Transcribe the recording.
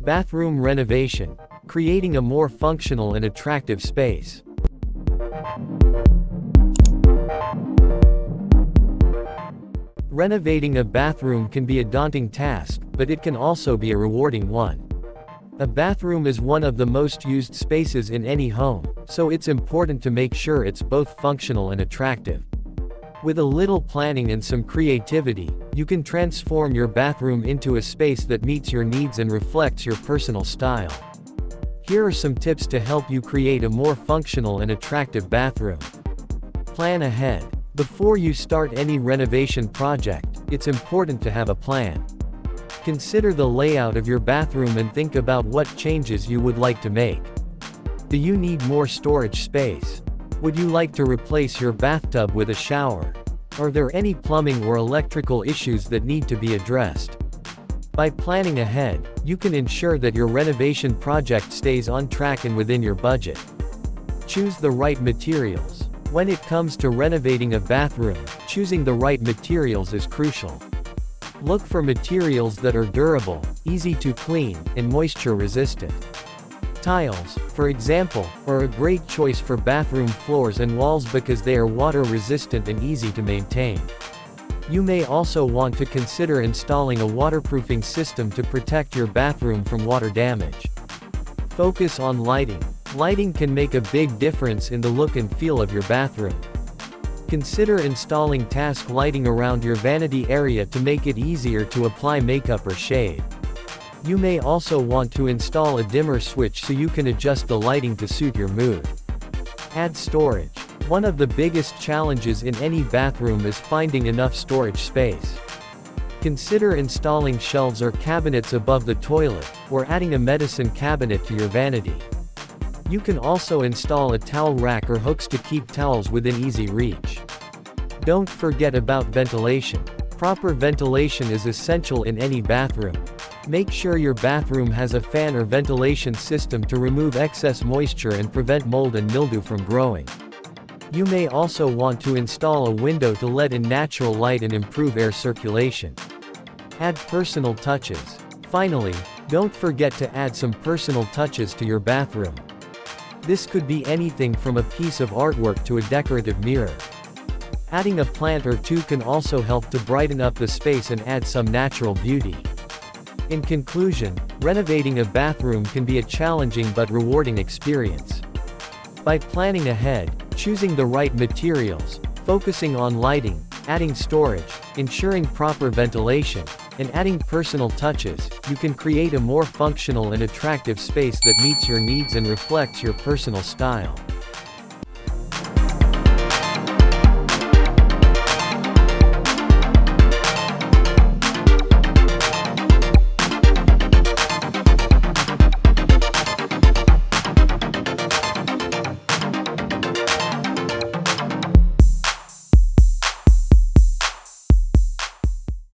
Bathroom renovation. Creating a more functional and attractive space. Renovating a bathroom can be a daunting task, but it can also be a rewarding one. A bathroom is one of the most used spaces in any home, so it's important to make sure it's both functional and attractive. With a little planning and some creativity, you can transform your bathroom into a space that meets your needs and reflects your personal style. Here are some tips to help you create a more functional and attractive bathroom. Plan ahead. Before you start any renovation project, it's important to have a plan. Consider the layout of your bathroom and think about what changes you would like to make. Do you need more storage space? Would you like to replace your bathtub with a shower? Are there any plumbing or electrical issues that need to be addressed? By planning ahead, you can ensure that your renovation project stays on track and within your budget. Choose the right materials. When it comes to renovating a bathroom, choosing the right materials is crucial. Look for materials that are durable, easy to clean, and moisture resistant. Tiles, for example, are a great choice for bathroom floors and walls because they are water resistant and easy to maintain. You may also want to consider installing a waterproofing system to protect your bathroom from water damage. Focus on lighting. Lighting can make a big difference in the look and feel of your bathroom. Consider installing task lighting around your vanity area to make it easier to apply makeup or shade. You may also want to install a dimmer switch so you can adjust the lighting to suit your mood. Add storage. One of the biggest challenges in any bathroom is finding enough storage space. Consider installing shelves or cabinets above the toilet, or adding a medicine cabinet to your vanity. You can also install a towel rack or hooks to keep towels within easy reach. Don't forget about ventilation. Proper ventilation is essential in any bathroom. Make sure your bathroom has a fan or ventilation system to remove excess moisture and prevent mold and mildew from growing. You may also want to install a window to let in natural light and improve air circulation. Add personal touches. Finally, don't forget to add some personal touches to your bathroom. This could be anything from a piece of artwork to a decorative mirror. Adding a plant or two can also help to brighten up the space and add some natural beauty. In conclusion, renovating a bathroom can be a challenging but rewarding experience. By planning ahead, choosing the right materials, focusing on lighting, adding storage, ensuring proper ventilation, and adding personal touches, you can create a more functional and attractive space that meets your needs and reflects your personal style.